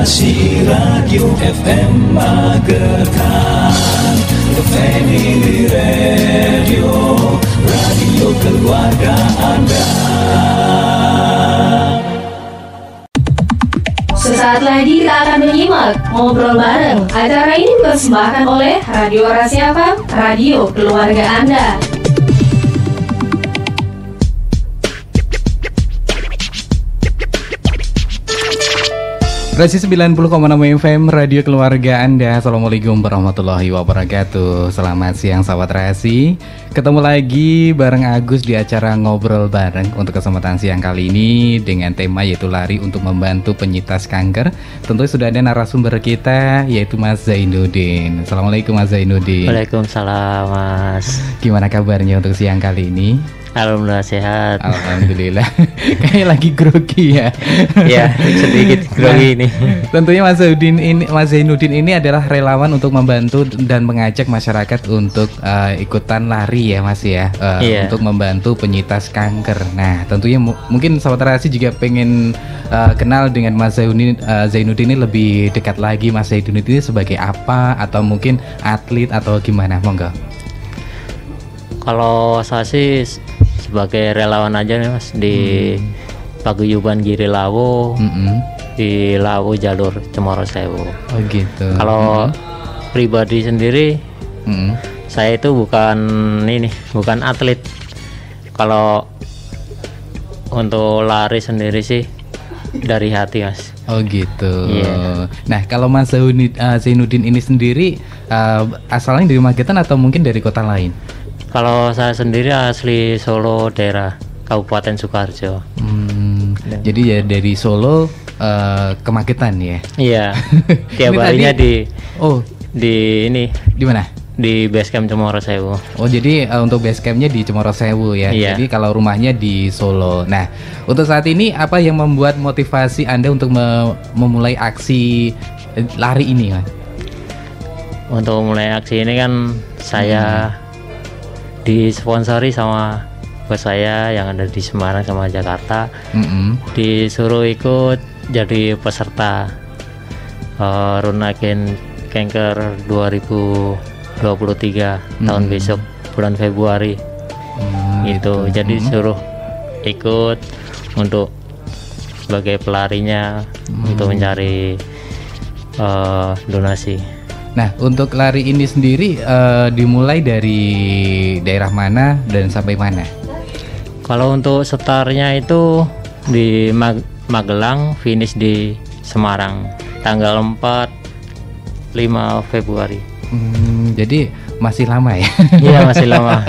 Inspirasi Radio FM Magetan, The Family Radio, radio keluarga Anda. Sesaat lagi kita akan menyimak ngobrol bareng. Acara ini dipersembahkan oleh Radio Rahasia FM, radio keluarga Anda. Rasi 90,6 FM, radio keluarga Anda. Assalamualaikum warahmatullahi wabarakatuh. Selamat siang sahabat Rasi. Ketemu lagi bareng Agus di acara Ngobrol Bareng untuk kesempatan siang kali ini dengan tema yaitu lari untuk membantu penyintas kanker. Tentu sudah ada narasumber kita yaitu Mas Zainuddin. Assalamualaikum Mas Zainuddin. Waalaikumsalam Mas. Gimana kabarnya untuk siang kali ini? Alhamdulillah sehat. Alhamdulillah. Kayak lagi grogi ya. Ya, sedikit grogi ini. Tentunya Mas Zainuddin ini adalah relawan untuk membantu dan mengajak masyarakat untuk ikutan lari ya Mas ya, untuk membantu penyintas kanker. Nah, tentunya mungkin sahabat Rasi juga pengen kenal dengan Mas Zainuddin ini lebih dekat lagi. Mas Zainuddin ini sebagai apa, atau mungkin atlet atau gimana? Monggo. Kalau saya sih sebagai relawan aja nih Mas di Paguyuban Giri Lawu, di Lawu jalur Cemoro Sewu. Oh gitu. Kalau pribadi sendiri, saya itu bukan atlet. Kalau untuk lari sendiri sih dari hati Mas. Oh gitu. Yeah. Nah kalau Mas Zainuddin ini sendiri asalnya dari Magetan atau mungkin dari kota lain? Kalau saya sendiri asli Solo, daerah Kabupaten Sukoharjo. Jadi ya dari Solo ke Magetan ya? Iya. Tiap harinya di mana? Di Basecamp Cemoro Sewu. Oh jadi untuk basecampnya di Cemoro Sewu ya? Iya. Jadi kalau rumahnya di Solo. Nah untuk saat ini apa yang membuat motivasi Anda untuk memulai aksi lari ini Mas? Untuk mulai aksi ini kan saya disponsori sama bos saya yang ada di Semarang sama Jakarta. Disuruh ikut jadi peserta Runagen Kanker 2023 tahun besok bulan Februari. Gitu. Jadi suruh ikut untuk sebagai pelarinya untuk mencari donasi. Nah, untuk lari ini sendiri dimulai dari daerah mana dan sampai mana? Kalau untuk startnya itu di Magelang, finish di Semarang tanggal 4-5 Februari. Jadi masih lama ya? Iya, masih lama.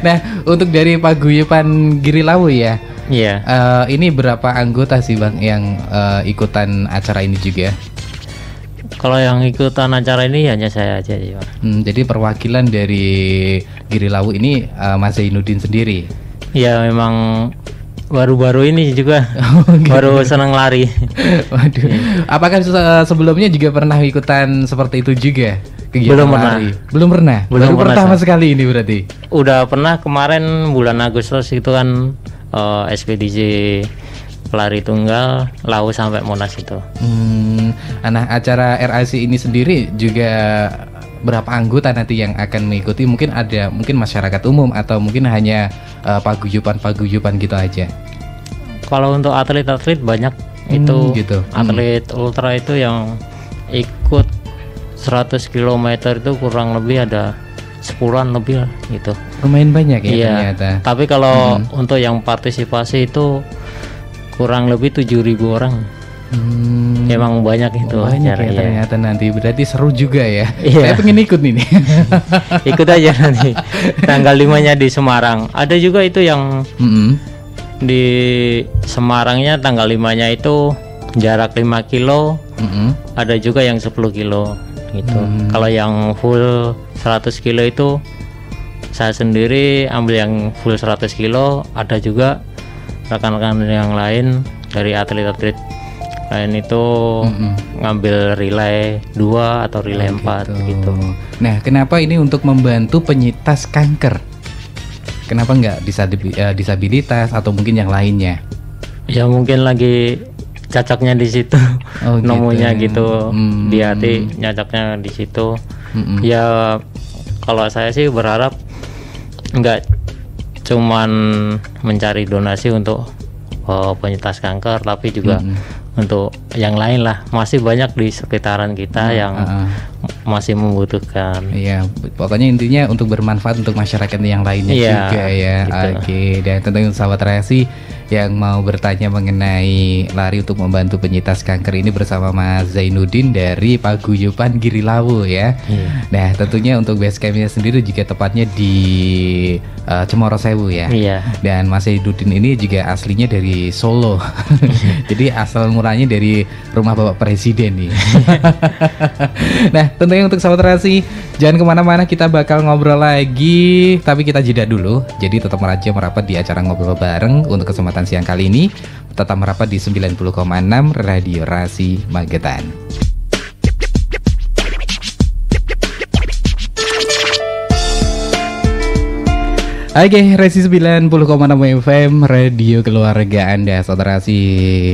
Nah, untuk dari Paguyuban Giri Lawu ya? Iya. Ini berapa anggota sih Bang yang ikutan acara ini juga? Kalau yang ikutan acara ini hanya saya aja ya. Jadi perwakilan dari Giri Lawu ini Mas Zainuddin sendiri? Iya, memang baru-baru ini juga baru senang lari. Waduh. Apakah sebelumnya juga pernah ikutan seperti itu juga? Belum pernah. Belum pernah? Baru pertama sekali ini berarti? Udah pernah kemarin bulan Agustus itu kan ekspedisi pelari tunggal Lawu sampai Monas itu. Nah, acara RAC ini sendiri juga berapa anggota nanti yang akan mengikuti? Mungkin masyarakat umum atau mungkin hanya paguyuban gitu aja? Kalau untuk atlet-atlet banyak itu gitu. Atlet ultra itu yang ikut 100 km itu kurang lebih ada 10-an lebih lah gitu. Lumayan banyak ya ternyata. Tapi kalau untuk yang partisipasi itu kurang lebih 7.000 orang. Emang banyak itu. Banyak ya ternyata nanti. Berarti seru juga ya. Iya. Saya pengen ikut nih. Ikut aja nanti. Tanggal 5-nya di Semarang. Ada juga itu yang di Semarangnya tanggal 5-nya itu jarak 5 kilo. Ada juga yang 10 kilo gitu. Kalau yang full 100 kilo itu saya sendiri ambil yang full 100 kilo. Ada juga rekan-rekan yang lain dari atlet-atlet lain itu ngambil relay 2 atau relay 4 gitu. Nah, kenapa ini untuk membantu penyintas kanker? Kenapa nggak disabilitas atau mungkin yang lainnya? Ya mungkin lagi cocoknya di situ. Nemunya gitu. Di hati nyocoknya di situ. Ya kalau saya sih berharap nggak cuman mencari donasi untuk penyintas kanker, tapi juga untuk yang lain lah, masih banyak di sekitaran kita yang masih membutuhkan. Iya, pokoknya intinya untuk bermanfaat untuk masyarakat yang lainnya juga ya. Gitu. Oke, dan tentunya sahabat Rasi yang mau bertanya mengenai lari untuk membantu penyintas kanker ini bersama Mas Zainuddin dari Paguyuban Giri Lawu ya. Nah, tentunya untuk base campnya sendiri juga tepatnya di Cemoro Sewu ya. Dan Mas Zainuddin ini juga aslinya dari Solo. Jadi asal murahnya dari rumah Bapak Presiden nih. Nah, tentunya untuk sahabat Rasi jangan kemana-mana, kita bakal ngobrol lagi, tapi kita jeda dulu. Jadi tetap merapat di acara ngobrol bareng untuk kesempatan siang kali ini. Tetap merapat di 90,6 Radio Rasi Magetan. Oke, Resi 90,6 FM Radio Keluarga Anda. Saudara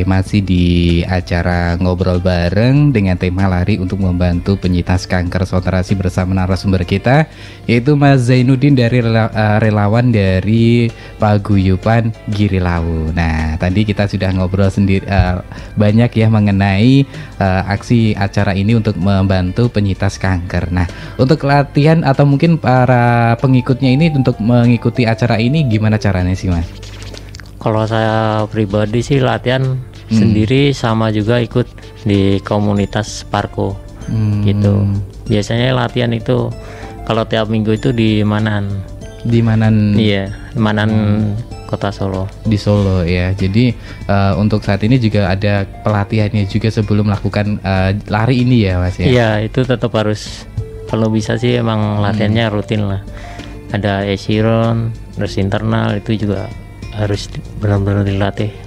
masih di acara ngobrol bareng dengan tema lari untuk membantu penyintas kanker. Saudara bersama narasumber kita yaitu Mas Zainuddin dari relawan dari Paguyuban Giri Lawu. Nah, tadi kita sudah ngobrol sendiri banyak ya mengenai aksi acara ini untuk membantu penyintas kanker. Nah, untuk latihan atau mungkin para pengikutnya ini untuk mengikuti acara ini gimana caranya sih Mas? Kalau saya pribadi sih latihan sendiri, sama juga ikut di komunitas Parko gitu. Biasanya latihan itu kalau tiap minggu itu di Manan. Di Manan? Iya, Manan Kota Solo. Di Solo ya. Jadi untuk saat ini juga ada pelatihannya juga sebelum melakukan lari ini ya Mas ya? Iya, itu tetap harus, kalau bisa sih emang latihannya rutin lah. Ada esiron, terus internal itu juga harus benar-benar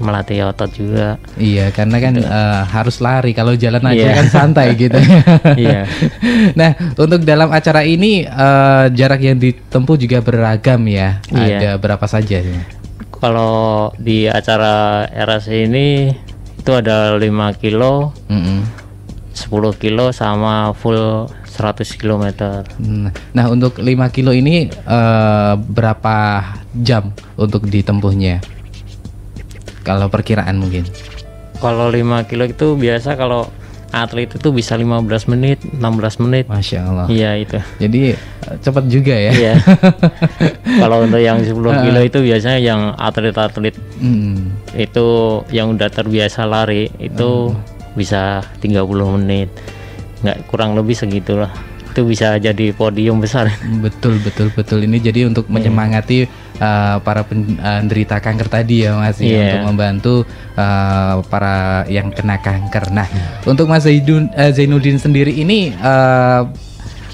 melatih otot juga. Iya, karena kan harus lari, kalau jalan aja kan santai gitu. Iya. Nah, untuk dalam acara ini jarak yang ditempuh juga beragam ya. Ada berapa saja sih? Kalau di acara RAC ini itu ada 5 kilo, 10 kilo sama full 100 km. Nah, untuk 5 kilo ini berapa jam untuk ditempuhnya? Kalau perkiraan mungkin. Kalau 5 kilo itu biasa kalau atlet itu bisa 15 menit, 16 menit. Masya Allah. Iya itu. Jadi cepat juga ya. Iya. Kalau untuk yang 10 kilo itu biasanya yang atlet-atlet itu yang udah terbiasa lari itu bisa 30 menit. Nggak, kurang lebih segitulah, itu bisa jadi podium besar. Betul. Ini jadi untuk menyemangati para penderita kanker tadi ya Mas, untuk membantu para yang kena kanker. Nah, untuk Mas Zainuddin sendiri ini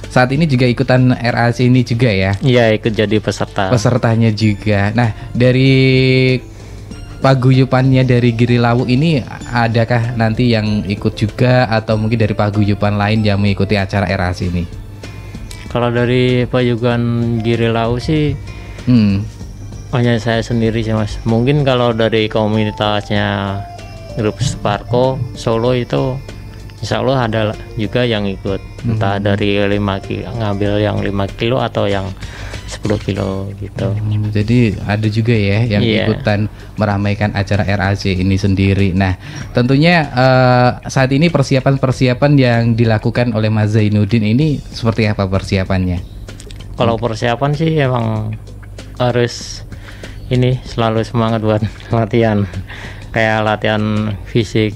saat ini juga ikutan RAC ini juga ya? Iya, ikut jadi pesertanya juga. Nah, dari paguyubannya dari Giri Lawu ini adakah nanti yang ikut juga atau mungkin dari paguyuban lain yang mengikuti acara RAC ini? Kalau dari paguyuban Giri Lawu sih hanya saya sendiri sih Mas. Mungkin kalau dari komunitasnya grup Sparko Solo itu insya Allah ada juga yang ikut, entah dari 5 kilo, ngambil yang 5 kilo atau yang 10 kilo gitu. Jadi ada juga ya yang ikutan meramaikan acara RAC ini sendiri. Nah, tentunya saat ini persiapan yang dilakukan oleh Mas Zainuddin ini seperti apa persiapannya? Kalau persiapan sih emang harus ini selalu semangat buat latihan. Kayak latihan fisik,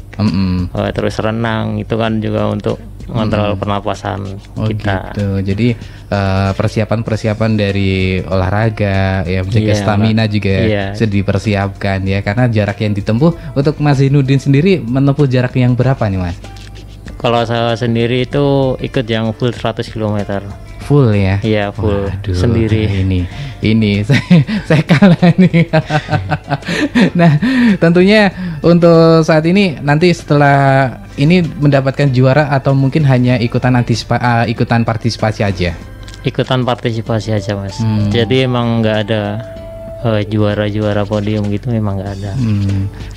terus renang itu kan juga untuk mengontrol pernapasan kita. Gitu. Jadi persiapan dari olahraga ya, menjaga stamina juga sudah dipersiapkan ya, karena jarak yang ditempuh untuk Mas Zainuddin sendiri menempuh jarak yang berapa nih Mas? Kalau saya sendiri itu ikut yang full 100 km. Full ya? Iya, full. Waduh, sendiri. Ini saya kalah nih. Nah, tentunya untuk saat ini nanti setelah ini mendapatkan juara atau mungkin hanya ikutan partisipasi aja? Ikutan partisipasi aja Mas. Jadi emang nggak ada juara-juara podium gitu memang nggak ada.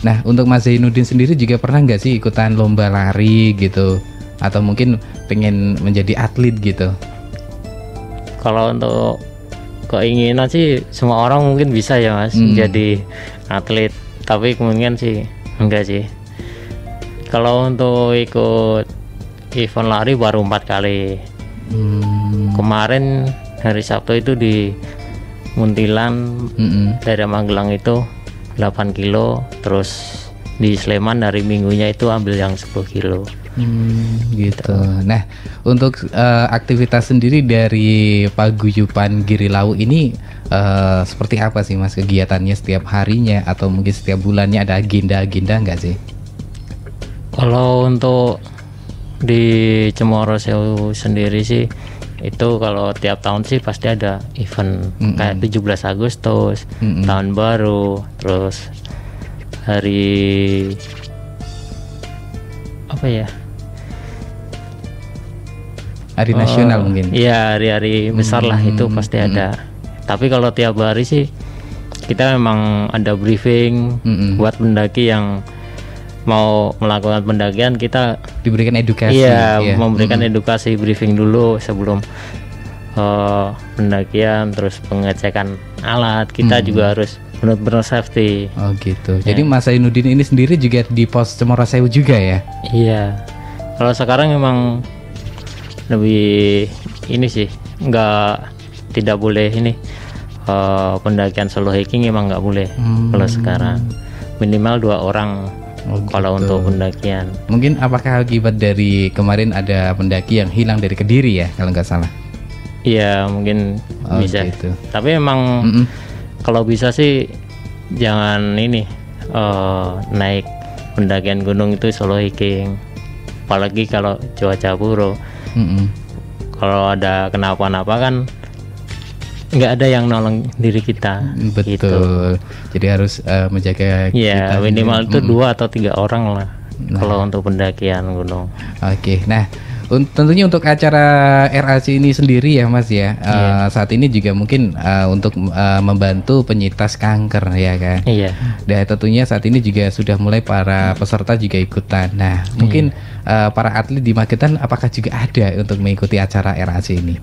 Nah, untuk Mas Zainuddin sendiri juga pernah nggak sih ikutan lomba lari gitu, atau mungkin pengen menjadi atlet gitu? Kalau untuk keinginan sih semua orang mungkin bisa ya Mas, jadi atlet, tapi kemungkinan sih enggak sih. Kalau untuk ikut event lari baru 4 kali. Kemarin hari Sabtu itu di Muntilan, dari Magelang itu 8 kilo, terus di Sleman dari minggunya itu ambil yang 10 kilo. Gitu. Nah, untuk aktivitas sendiri dari Paguyuban Girilau ini seperti apa sih Mas kegiatannya setiap harinya atau mungkin setiap bulannya, ada agenda-agenda nggak sih? Kalau untuk di Cemoro Sewu sendiri sih itu kalau tiap tahun sih pasti ada event kayak 17 Agustus, tahun baru, terus hari apa ya? Hari nasional mungkin. Iya, hari-hari besar lah itu pasti ada. Tapi kalau tiap hari sih kita memang ada briefing buat pendaki yang mau melakukan pendakian, kita diberikan edukasi. Iya, memberikan edukasi, briefing dulu sebelum pendakian, terus pengecekan alat. Kita juga harus benar-benar safety. Oh gitu. Jadi Mas Zainuddin ini sendiri juga di pos Cemoro Sewu juga ya? Iya. Kalau sekarang memang lebih ini sih, tidak boleh ini pendakian solo hiking emang nggak boleh. Kalau sekarang minimal 2 orang. Kalau untuk pendakian. Mungkin apakah akibat dari kemarin ada pendaki yang hilang dari Kediri ya kalau nggak salah? Iya mungkin bisa. Gitu. Tapi emang kalau bisa sih jangan ini naik pendakian gunung itu solo hiking. Apalagi kalau cuaca buruk. Kalau ada kenapa-napa kan nggak ada yang nolong diri kita. Betul. Gitu. Jadi harus menjaga. Iya, minimal itu 2 atau 3 orang lah. Kalau untuk pendakian gunung. Oke. Nah, tentunya untuk acara RAC ini sendiri ya Mas ya. Saat ini juga mungkin untuk membantu penyintas kanker ya kan. Iya. Dan tentunya saat ini juga sudah mulai para peserta juga ikutan. Nah, mungkin para atlet di Magetan apakah juga ada untuk mengikuti acara RAC ini?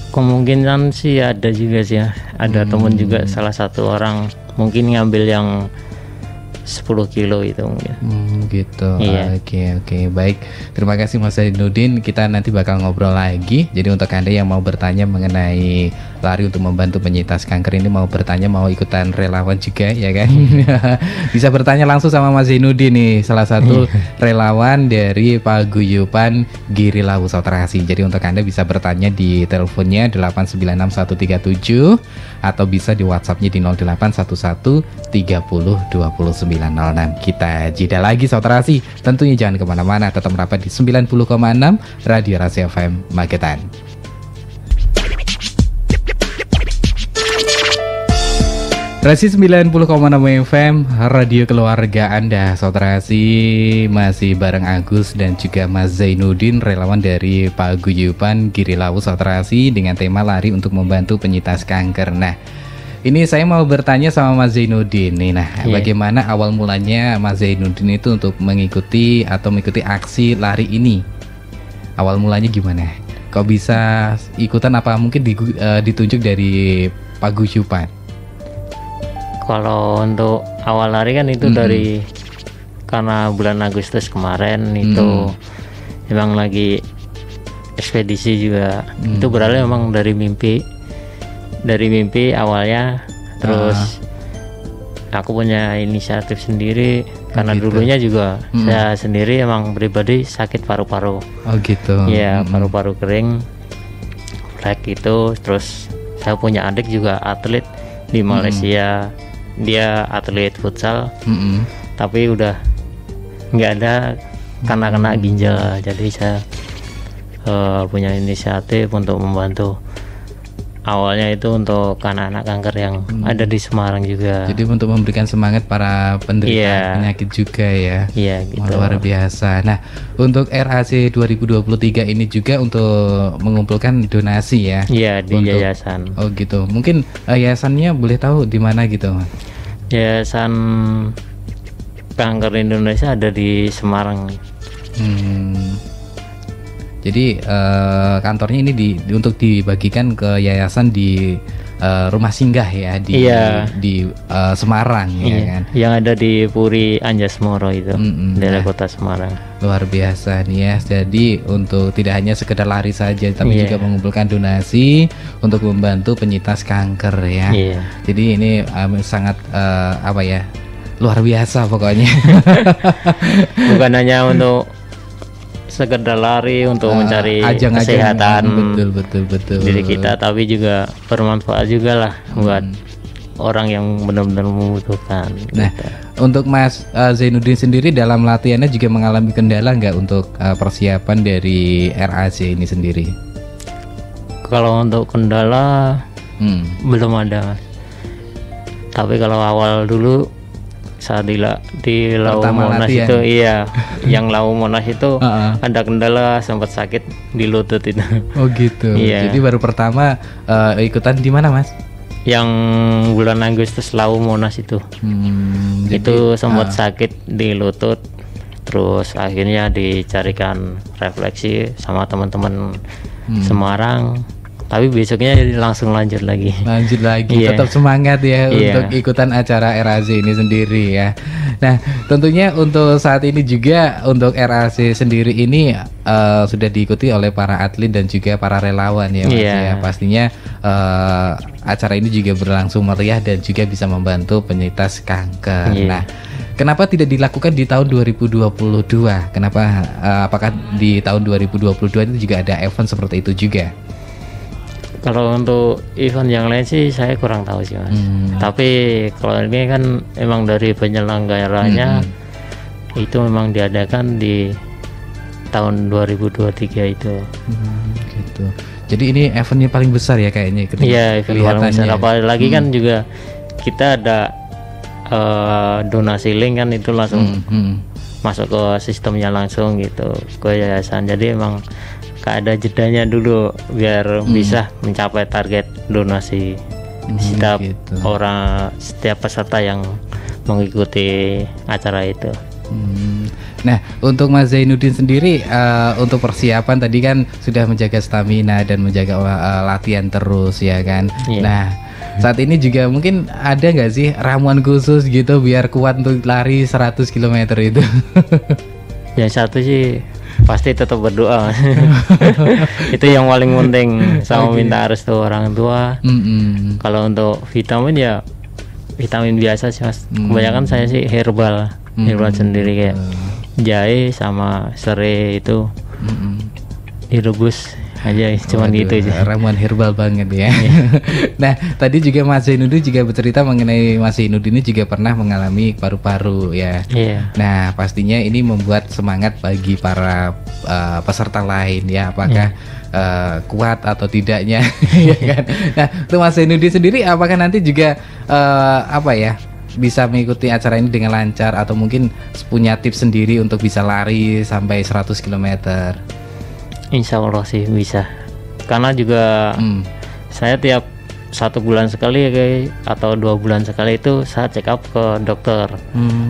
Kemungkinan sih ada juga sih ya. Ada temen juga, salah satu orang mungkin ngambil yang 10 kilo itu mungkin. Gitu. Iya. Oke. Baik. Terima kasih Mas Zainuddin. Kita nanti bakal ngobrol lagi. Jadi untuk Anda yang mau bertanya mengenai lari untuk membantu penyintas kanker ini, mau bertanya, mau ikutan relawan juga ya kan? Bisa bertanya langsung sama Mas Zainuddin nih, salah satu relawan dari Paguyuban Girilau Sautrasi. Jadi untuk Anda bisa bertanya di teleponnya 8961137 atau bisa di WhatsApp-nya di 0811 30 29 06. Kita jeda lagi Sautrasi. Tentunya jangan kemana-mana, tetap merapat di 90,6 Radio Rahasia FM Magetan. Rasi 90,6 FM, radio keluarga Anda. Sautrasi masih bareng Agus dan juga Mas Zainuddin, relawan dari Paguyuban Girilau Sautrasi dengan tema lari untuk membantu penyintas kanker. Nah, ini saya mau bertanya sama Mas Zainuddin nih. Nah, bagaimana awal mulanya Mas Zainuddin itu untuk mengikuti aksi lari ini? Awal mulanya gimana? Kok bisa ikutan, apa mungkin ditunjuk dari Paguyuban? Kalau untuk awal lari kan itu dari karena bulan Agustus kemarin itu memang lagi ekspedisi juga. Itu beralih memang dari mimpi awalnya. Terus aku punya inisiatif sendiri karena dulunya juga saya sendiri emang pribadi sakit paru-paru. Oh gitu. Iya, paru-paru kering, flek itu. Terus saya punya adik juga atlet di Malaysia. Dia atlet futsal, tapi udah nggak ada karena kena ginjal. Jadi saya punya inisiatif untuk membantu awalnya itu untuk anak-anak kanker yang ada di Semarang juga. Jadi untuk memberikan semangat para penderita penyakit juga ya. Iya gitu. Luar biasa. Nah, untuk RAC 2023 ini juga untuk mengumpulkan donasi ya. Iya, di yayasan. Oh gitu. Mungkin yayasannya boleh tahu di mana gitu, Mas? Yayasan Kanker Indonesia ada di Semarang. Jadi kantornya ini untuk dibagikan ke yayasan di rumah singgah ya di Semarang ya kan. Yang ada di Puri Anjasmoro itu, daerah kota Semarang. Luar biasa nih ya. Jadi untuk tidak hanya sekedar lari saja, tapi juga mengumpulkan donasi untuk membantu penyintas kanker ya. Jadi ini sangat luar biasa pokoknya. Bukan hanya untuk sekedar lari untuk mencari kesehatan betul diri kita, tapi juga bermanfaat juga lah buat orang yang benar-benar membutuhkan. Nah, gitu. Untuk Mas Zainuddin sendiri dalam latihannya juga mengalami kendala nggak untuk persiapan dari RAC ini sendiri? Kalau untuk kendala belum ada, Mas. Tapi kalau awal dulu saat di Lau Monas itu yang Lau Monas itu ada kendala, sempat sakit di lutut itu. Oh gitu. Jadi baru pertama ikutan di mana, Mas? Yang bulan Agustus Lau Monas itu. Itu sempat sakit di lutut, terus akhirnya dicarikan refleksi sama teman-teman Semarang. Tapi besoknya langsung lanjut lagi. Tetap semangat ya untuk ikutan acara RAC ini sendiri ya. Nah, tentunya untuk saat ini juga untuk RAC sendiri ini sudah diikuti oleh para atlet dan juga para relawan ya, Mas ya. Pastinya acara ini juga berlangsung meriah dan juga bisa membantu penyintas kanker. Nah, kenapa tidak dilakukan di tahun 2022? Kenapa apakah di tahun 2022 itu juga ada event seperti itu juga? Kalau untuk event yang lain sih saya kurang tahu sih, Mas. Tapi kalau ini kan emang dari penyelenggaranya itu memang diadakan di tahun 2023 itu. Gitu. Jadi ini eventnya paling besar ya kayaknya. Iya, event paling besar. Apalagi kan juga kita ada donasi link kan, itu langsung masuk ke sistemnya langsung gitu ke yayasan. Jadi emang ada jedanya dulu biar bisa mencapai target donasi setiap peserta yang mengikuti acara itu. Nah, untuk Mas Zainuddin sendiri untuk persiapan tadi kan sudah menjaga stamina dan menjaga latihan terus ya kan. Nah, saat ini juga mungkin ada nggak sih ramuan khusus gitu biar kuat untuk lari 100 km itu? Yang satu sih pasti tetap berdoa. Itu yang paling penting, sama minta restu orang tua. Kalau untuk vitamin ya vitamin biasa sih, Mas. Kebanyakan saya sih herbal sendiri kayak jahe sama serai itu direbus aja, cuman gitu aja. Ramuan herbal banget ya. Nah, tadi juga Mas Zainuddin juga bercerita mengenai Mas Zainuddin ini juga pernah mengalami paru-paru ya. Nah, pastinya ini membuat semangat bagi para peserta lain ya, apakah kuat atau tidaknya ya kan. Nah, untuk Mas Zainuddin sendiri apakah nanti juga bisa mengikuti acara ini dengan lancar atau mungkin punya tips sendiri untuk bisa lari sampai 100 km? Insya Allah sih bisa, karena juga saya tiap 1 bulan sekali atau 2 bulan sekali itu saya check up ke dokter.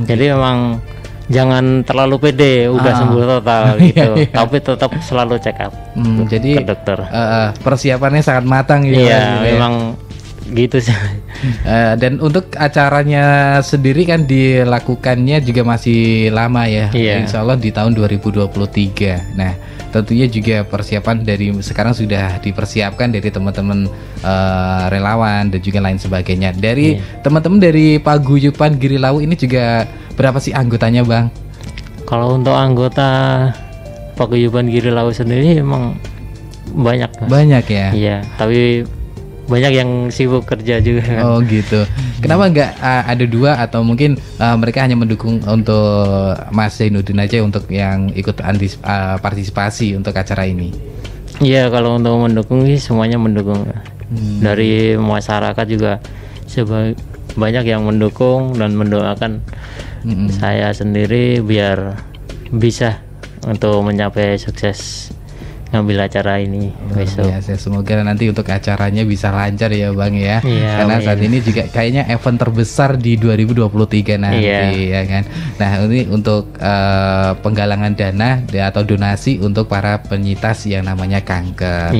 Jadi memang jangan terlalu pede udah sembuh total gitu, tapi tetap selalu check up jadi ke dokter. Persiapannya sangat matang gitu. Memang gitu sih. Dan untuk acaranya sendiri kan dilakukannya juga masih lama ya, Insya Allah di tahun 2023. Nah, tentunya juga persiapan dari sekarang sudah dipersiapkan dari teman-teman relawan dan juga lain sebagainya. Dari teman-teman dari Paguyuban Giri Lawu ini juga berapa sih anggotanya, Bang? Kalau untuk anggota Paguyuban Giri Lawu sendiri emang banyak, Mas. Banyak ya? Iya, tapi banyak yang sibuk kerja juga kan. Oh gitu. Kenapa nggak ada 2 atau mungkin mereka hanya mendukung untuk Mas Zainuddin aja untuk yang ikut partisipasi untuk acara ini? Iya, kalau untuk mendukung sih semuanya mendukung. Dari masyarakat juga banyak yang mendukung dan mendoakan saya sendiri biar bisa untuk mencapai sukses ngambil acara ini besok. Semoga nanti untuk acaranya bisa lancar ya Bang ya. Karena saat ini juga kayaknya event terbesar di 2023 nanti ya kan. Nah ini untuk penggalangan dana atau donasi untuk para penyintas yang namanya kanker.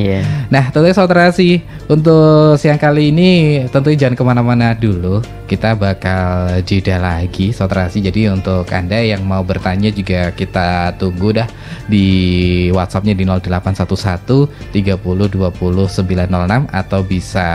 Nah tentunya Saudara Rasi, untuk siang kali ini tentunya jangan kemana-mana dulu. Kita bakal jeda lagi Saudara Rasi. Jadi untuk Anda yang mau bertanya juga kita tunggu dah di WhatsApp-nya di 0811 30 20 906 atau bisa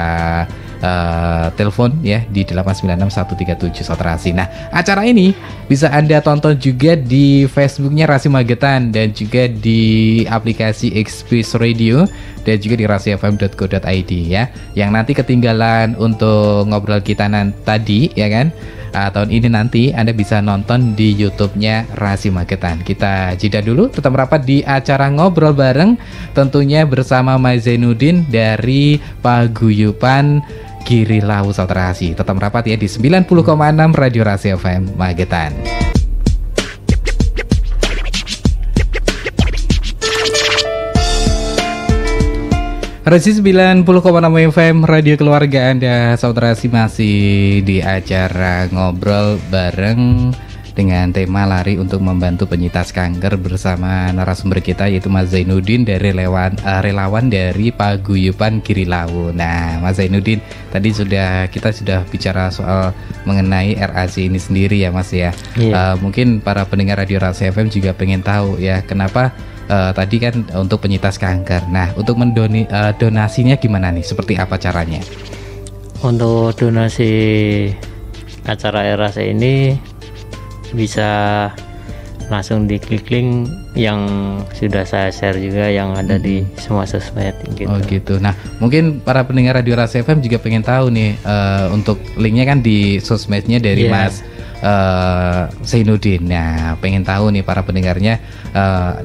telepon ya di 896 137 Saudara Rasi. Nah, acara ini bisa Anda tonton juga di Facebooknya Rasi Magetan dan juga di aplikasi Express Radio dan juga di rasifm.co.id ya. Yang nanti ketinggalan untuk ngobrol kita tadi ya kan. Tahun ini nanti Anda bisa nonton di YouTube-nya Rasi Magetan. Kita jeda dulu, tetap merapat di acara ngobrol bareng tentunya bersama Mas Zainuddin dari Paguyuban Giri Lawu Saudara Rasi. Tetap merapat ya di 90,6 Radio Rasi FM Magetan. Rasi 90,6 FM Radio Keluarga Anda Saudara Rasi masih di acara ngobrol bareng dengan tema lari untuk membantu penyintas kanker bersama narasumber kita yaitu Mas Zainuddin dari relawan dari Paguyuban Giri Lawu. Nah Mas Zainuddin, tadi kita sudah bicara soal mengenai RAC ini sendiri ya Mas ya. Mungkin para pendengar Radio Rasi FM juga pengen tahu ya kenapa tadi kan untuk penyintas kanker. Nah, untuk donasinya gimana nih? Seperti apa caranya? Untuk donasi acara RAC ini bisa langsung diklik link yang sudah saya share juga yang ada di semua sosmed gitu. Oh gitu. Nah, mungkin para pendengar Radio Rasi FM juga pengen tahu nih untuk linknya kan di sosmednya dari Mas Zainuddin. Nah, pengen tahu nih para pendengarnya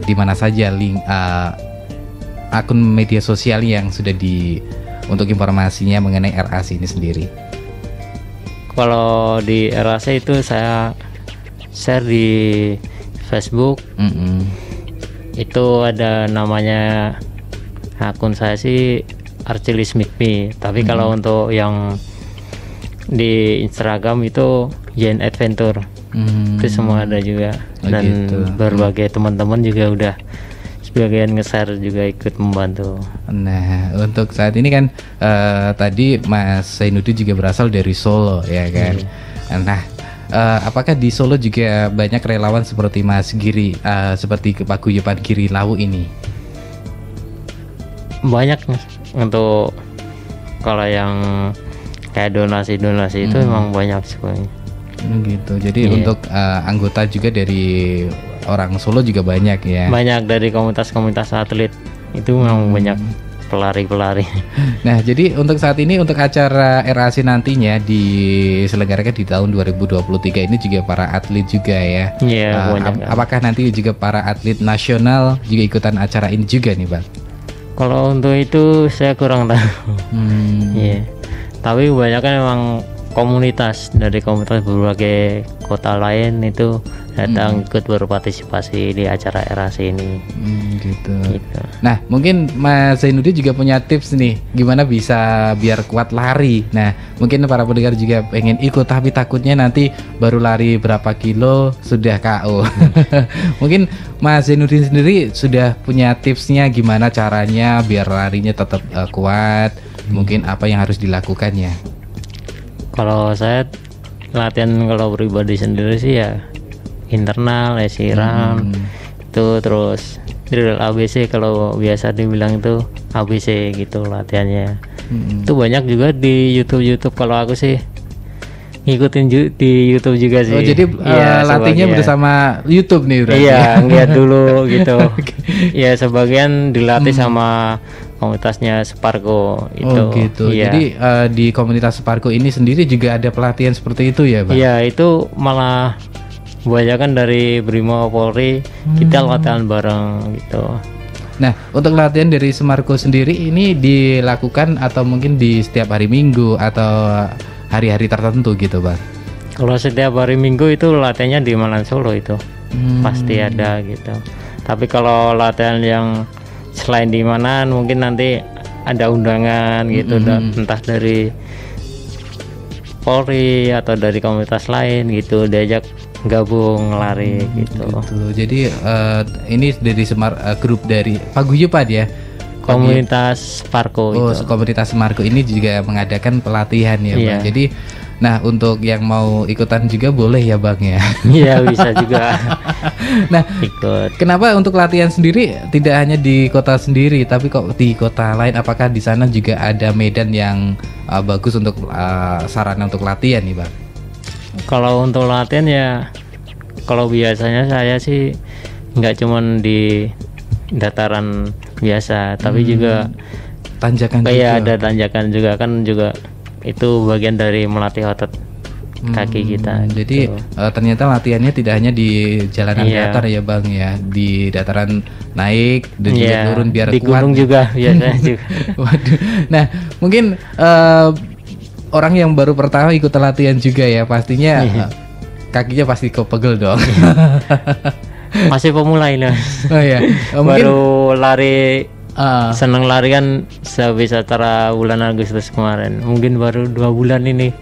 di mana saja link akun media sosial yang sudah untuk informasinya mengenai RAC ini sendiri. Kalau di RAC itu saya share di Facebook. Itu ada namanya akun saya sih Archilis Mikmi. Tapi kalau untuk yang di Instagram itu Yen Adventure itu semua ada juga. Dan berbagai teman-teman juga udah sebagian nge-share juga ikut membantu. Nah untuk saat ini kan tadi Mas Zainuddin juga berasal dari Solo ya kan. Nah apakah di Solo juga banyak relawan seperti Mas Giri seperti Paguyuban Giri Lawu ini? Banyak untuk kalau yang kayak donasi-donasi itu memang banyak sebenarnya. Gitu. Jadi untuk anggota juga dari orang Solo juga banyak ya. Banyak dari komunitas-komunitas atlet itu memang banyak pelari-pelari. Nah, jadi untuk saat ini untuk acara RAC nantinya diselenggarakan di tahun 2023 ini juga para atlet juga ya. Iya, banyak. Apakah nanti juga para atlet nasional juga ikutan acara ini juga nih, Bang? Kalau untuk itu saya kurang tahu. Iya. Tapi kebanyakan memang komunitas dari komunitas berbagai kota lain itu datang ikut berpartisipasi di acara RAC ini. Gitu. Nah, mungkin Mas Zainuddin juga punya tips nih, gimana bisa biar kuat lari. Nah, mungkin para pendengar juga pengen ikut, tapi takutnya nanti baru lari berapa kilo sudah KO. Mungkin Mas Zainuddin sendiri sudah punya tipsnya gimana caranya biar larinya tetap kuat. Mungkin apa yang harus dilakukannya? Kalau saya latihan kalau pribadi sendiri sih ya internal, siram itu terus drill ABC kalau biasa dibilang itu ABC gitu latihannya. Itu banyak juga di YouTube kalau aku sih ngikutin di YouTube juga sih. Oh, jadi latihnya bersama YouTube nih berarti. Iya, ngeliat dulu gitu. Ya sebagian dilatih sama komunitasnya Sparko itu. Oh gitu. Iya. Jadi di komunitas Sparko ini sendiri juga ada pelatihan seperti itu ya, Bang? Iya, itu malah kebanyakan dari Brimo Polri kita latihan bareng gitu. Nah, untuk latihan dari Semargo sendiri ini dilakukan atau mungkin di setiap hari Minggu atau hari-hari tertentu gitu, Bang? Kalau setiap hari Minggu itu latihannya di Malang Solo itu pasti ada gitu. Tapi kalau latihan yang selain di Malang mungkin nanti ada undangan gitu, entah dari Polri atau dari komunitas lain gitu, diajak gabung lari gitu. Jadi ini dari grup dari Paguyupan ya, komunitas Semargo. Komunitas Semargo ini juga mengadakan pelatihan ya, Bang. Jadi nah, untuk yang mau ikutan juga boleh ya, Bang ya. Iya, bisa juga. Nah, ikut. Kenapa untuk latihan sendiri tidak hanya di kota sendiri, tapi kok di kota lain? Apakah di sana juga ada medan yang bagus untuk sarana untuk latihan nih, Bang? Kalau untuk latihan ya, kalau biasanya saya sih nggak cuman di dataran biasa, tapi juga tanjakan kayak juga. Ada tanjakan juga kan, juga itu bagian dari melatih otot kaki kita. Jadi ternyata latihannya tidak hanya di jalanan datar ya, Bang ya, di dataran naik dan juga turun biar di kuat. Di gunung juga biasanya juga. Waduh. Nah, mungkin orang yang baru pertama ikut latihan juga ya, pastinya kakinya pasti kepegel dong. Masih pemula ini. Oh ya, baru lari. Senang lari kan habis acara bulan Agustus kemarin. Mungkin baru 2 bulan ini.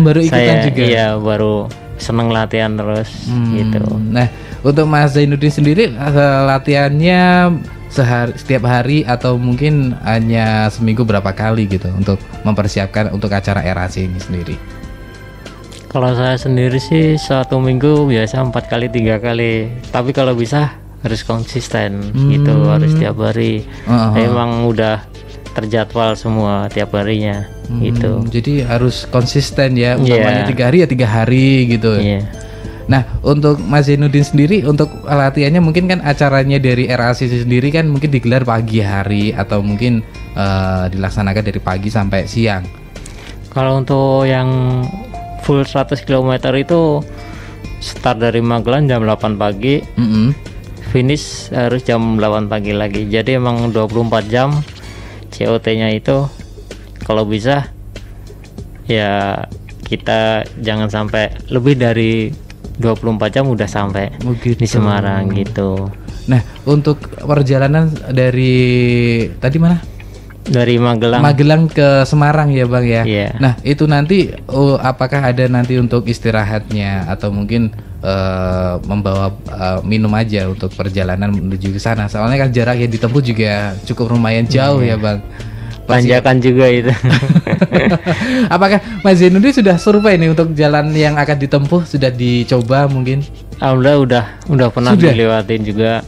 Baru ikutan juga. Iya, baru senang latihan terus gitu. Nah, untuk Mas Zainuddin sendiri latihannya setiap hari atau mungkin hanya seminggu berapa kali gitu untuk mempersiapkan untuk acara RAC ini sendiri? Kalau saya sendiri sih 1 minggu biasa 4 kali 3 kali. Tapi kalau bisa harus konsisten gitu, harus tiap hari. Emang udah terjadwal semua tiap harinya gitu. Jadi harus konsisten ya, utamanya 3 hari ya 3 hari gitu. Nah, untuk Mas Zainuddin sendiri untuk latihannya mungkin kan acaranya dari RAC sendiri kan mungkin digelar pagi hari atau mungkin dilaksanakan dari pagi sampai siang. Kalau untuk yang full 100 km itu start dari Magelang jam 8 pagi, finish harus jam 8 pagi lagi. Jadi emang 24 jam COT-nya itu kalau bisa ya kita jangan sampai lebih dari 24 jam udah sampai di Semarang gitu. Nah, untuk perjalanan dari tadi mana? Dari Magelang ke Semarang ya, Bang ya. Nah, itu nanti apakah ada nanti untuk istirahatnya atau mungkin membawa minum aja untuk perjalanan menuju ke sana? Soalnya kan jarak yang ditempuh juga cukup lumayan jauh ya, Bang. Tanjakan juga itu. Apakah Mas Zainuddin sudah survei nih untuk jalan yang akan ditempuh, sudah dicoba mungkin? Alhamdulillah udah pernah dilewatin juga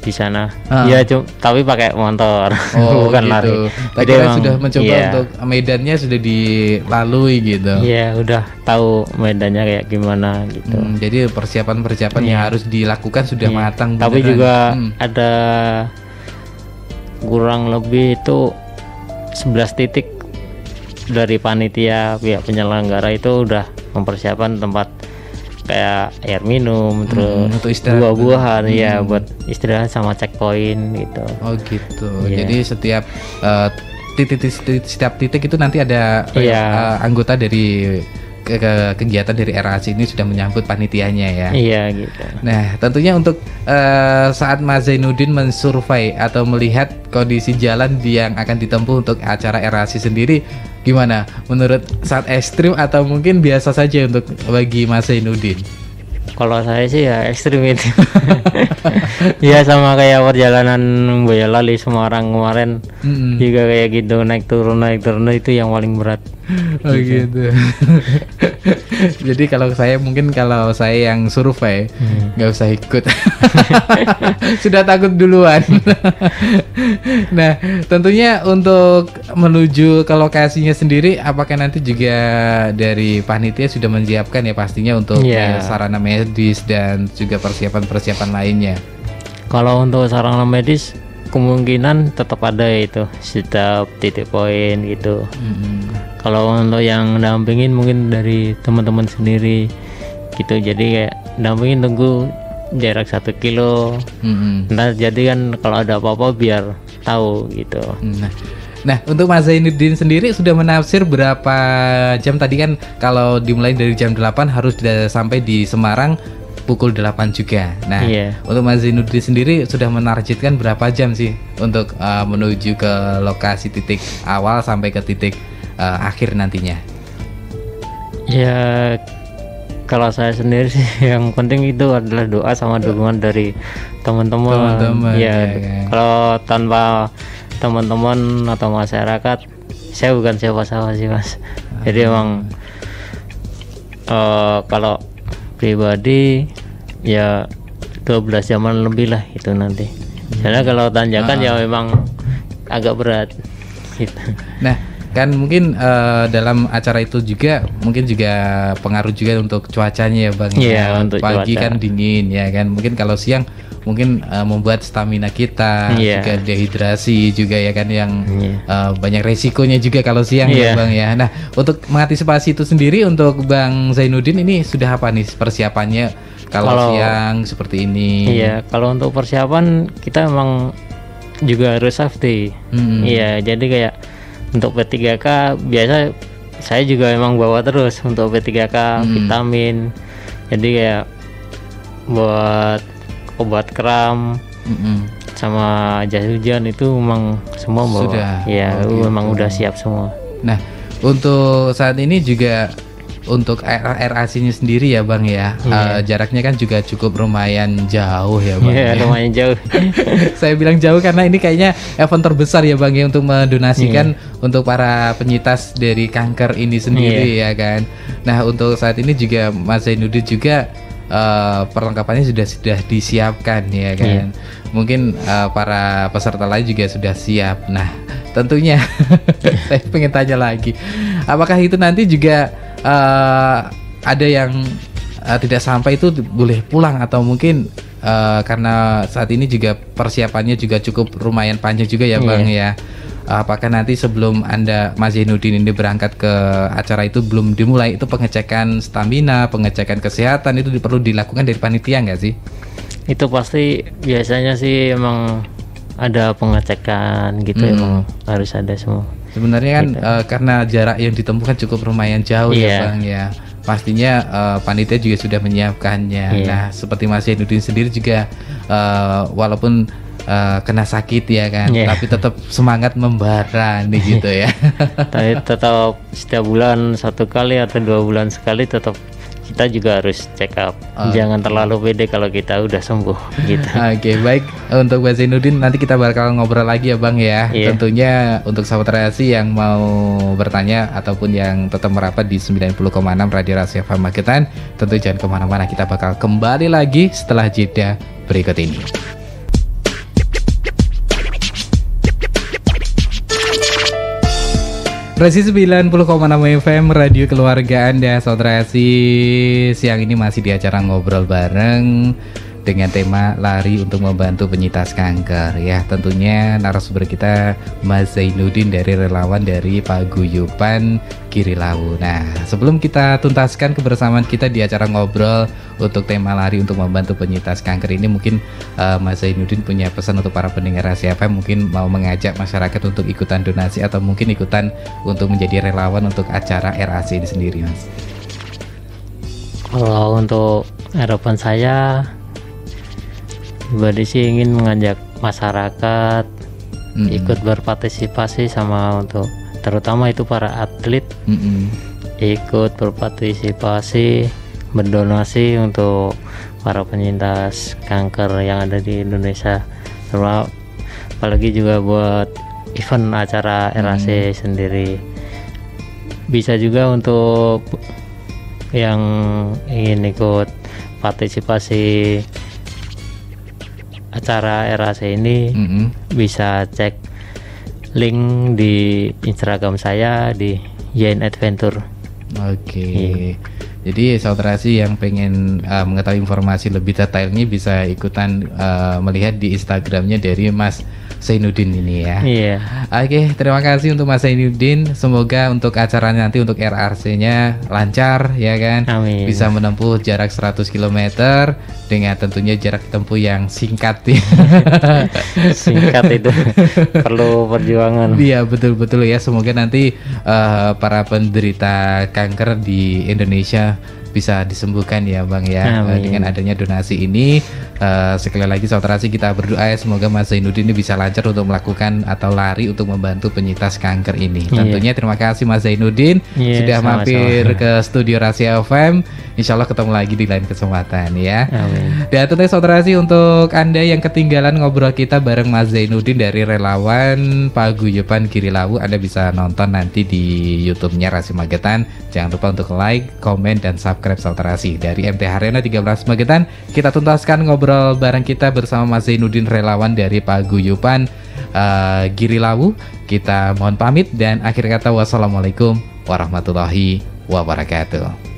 di sana. Ya, tapi pakai motor, bukan lari. Tadi sudah mencoba untuk medannya sudah dilalui gitu. Iya, udah tahu medannya kayak gimana gitu. Jadi persiapan yang harus dilakukan sudah matang. Tapi juga ada kurang lebih itu 11 titik dari panitia pihak penyelenggara itu udah mempersiapkan tempat kayak air minum, terus buah-buahan ya buat istirahat sama checkpoint gitu. Oh gitu. Jadi setiap titik itu nanti ada anggota dari kegiatan dari RAC ini sudah menyambut panitianya ya. Iya gitu. Nah, tentunya untuk saat Mas Zainuddin mensurvei atau melihat kondisi jalan yang akan ditempuh untuk acara RAC sendiri, gimana? Menurut saat ekstrim atau mungkin biasa saja untuk bagi Mas Zainuddin? Kalau saya sih ya ekstrim itu. Ya sama kayak perjalanan Boyolali Semarang kemarin juga kayak gitu, naik turun itu yang paling berat. Oh gitu. Jadi kalau saya yang survei nggak usah ikut. Sudah takut duluan. Nah, tentunya untuk menuju ke lokasinya sendiri, apakah nanti juga dari panitia sudah menyiapkan ya pastinya untuk sarana medis dan juga persiapan lainnya? Kalau untuk sarana medis kemungkinan tetap ada itu setiap titik poin gitu. Kalau untuk yang dampingin mungkin dari teman-teman sendiri gitu, jadi kayak dampingin tunggu jarak 1 kilo. Nah jadi kan kalau ada apa-apa biar tahu gitu. Nah, untuk Mas Zainuddin sendiri sudah menafsir berapa jam tadi kan, kalau dimulai dari jam 8 harus sampai di Semarang pukul 8 juga. Nah, untuk Mas Zainuddin sendiri sudah menargetkan berapa jam sih untuk menuju ke lokasi titik awal sampai ke titik akhir nantinya? Ya, kalau saya sendiri sih yang penting itu adalah doa sama dukungan dari teman-teman. Ya, kan? Kalau tanpa teman-teman atau masyarakat, saya bukan siapa-siapa sih Mas. Jadi emang kalau pribadi ya 12 jaman lebih lah itu nanti. Karena kalau tanjakan ya memang agak berat gitu. Nah, kan mungkin dalam acara itu juga mungkin juga pengaruh juga untuk cuacanya ya Bang. Iya, untuk pagi cuaca. Kan dingin ya kan. Mungkin kalau siang mungkin membuat stamina kita, juga dehidrasi juga ya kan, yang banyak resikonya juga kalau siang ya Bang ya. Nah, untuk mengantisipasi itu sendiri untuk Bang Zainuddin ini sudah apa nih persiapannya kalau siang seperti ini? Iya, kalau untuk persiapan kita memang juga harus safety. Iya, jadi kayak untuk P3K biasa saya juga memang bawa terus untuk P3K, vitamin. Jadi kayak buat obat kram sama jas hujan itu memang semua bawa. Sudah. Ya, memang udah siap semua. Nah, untuk saat ini juga untuk RAC-nya sendiri ya Bang ya, jaraknya kan juga cukup lumayan jauh ya Bang. Iya, lumayan jauh. Saya bilang jauh karena ini kayaknya event terbesar ya Bang ya untuk mendonasikan untuk para penyintas dari kanker ini sendiri ya kan. Nah, untuk saat ini juga Mas Zainuddin juga perlengkapannya sudah disiapkan ya kan. Mungkin para peserta lain juga sudah siap. Nah, tentunya saya pengen tanya lagi, apakah itu nanti juga ada yang tidak sampai itu boleh pulang, atau mungkin karena saat ini juga persiapannya juga cukup lumayan panjang juga ya Bang ya. Apakah nanti sebelum Anda Mas Zainuddin ini berangkat ke acara itu belum dimulai, itu pengecekan stamina, pengecekan kesehatan itu perlu dilakukan dari panitia nggak sih? Itu pasti biasanya sih emang ada pengecekan gitu, emang harus ada semua. Sebenarnya kan gitu. Karena jarak yang ditempuh kan cukup lumayan jauh ya Bang ya. Pastinya panitia juga sudah menyiapkannya. Nah, seperti Mas Zainuddin sendiri juga walaupun kena sakit ya kan, tapi tetap semangat membara nih gitu ya. Tapi tetap setiap bulan 1 kali atau 2 bulan sekali tetap kita juga harus check up. Jangan terlalu pede kalau kita udah sembuh gitu. Oke, baik. Untuk Mas Zainuddin nanti kita bakal ngobrol lagi ya Bang ya. Tentunya untuk sahabat Rasi yang mau bertanya ataupun yang tetap merapat di 90,6 Radio Rasi FM Magetan, tentu jangan kemana-mana, kita bakal kembali lagi setelah jeda berikut ini. Rasi 90,6 FM Radio Keluarga Anda, saudara Rasi. Siang ini masih di acara ngobrol bareng dengan tema lari untuk membantu penyintas kanker ya. Tentunya narasumber kita Mas Zainuddin dari relawan dari Paguyuban Girilawu. Nah, sebelum kita tuntaskan kebersamaan kita di acara ngobrol untuk tema lari untuk membantu penyintas kanker ini, mungkin Mas Zainuddin punya pesan untuk para pendengar Rasi FM, mungkin mau mengajak masyarakat untuk ikutan donasi atau mungkin ikutan untuk menjadi relawan untuk acara RAC ini sendiri, Mas. Kalau untuk harapan saya pribadi sih ingin mengajak masyarakat ikut berpartisipasi, sama untuk terutama itu para atlet ikut berpartisipasi, berdonasi untuk para penyintas kanker yang ada di Indonesia, terutama apalagi juga buat event acara RAC sendiri. Bisa juga untuk yang ingin ikut partisipasi acara RAC ini, bisa cek link di Instagram saya di Yain Adventure. Oke. Jadi saudara-saudari yang pengen mengetahui informasi lebih detailnya bisa ikutan melihat di Instagramnya dari Mas Zainuddin ini ya. Iya. Oke, terima kasih untuk Mas Zainuddin. Semoga untuk acaranya nanti untuk RRC-nya lancar ya kan. Amin. Bisa menempuh jarak 100 km dengan tentunya jarak tempuh yang singkat ya. Singkat itu perlu perjuangan. Iya, betul-betul ya. Semoga nanti para penderita kanker di Indonesia bisa disembuhkan ya Bang ya. Dengan adanya donasi ini. Sekali lagi saudara-saudari kita berdoa ya, semoga Mas Zainuddin ini bisa lancar untuk melakukan atau lari untuk membantu penyintas kanker ini. Tentunya terima kasih Mas Zainuddin sudah mampir ke studio Rahasia FM. Insya Allah ketemu lagi di lain kesempatan ya. Amin. Dan tentunya saudara-saudari untuk Anda yang ketinggalan ngobrol kita bareng Mas Zainuddin dari relawan Paguyuban Girilawu, Anda bisa nonton nanti di YouTube-nya Rahasia Magetan. Jangan lupa untuk like, komen, dan subscribe saudara-saudari. Dari MT Haryono 13 Magetan, kita tuntaskan ngobrol bareng kita bersama Mas Zainuddin relawan dari Paguyuban Girilawu. Kita mohon pamit dan akhir kata wassalamualaikum warahmatullahi wabarakatuh.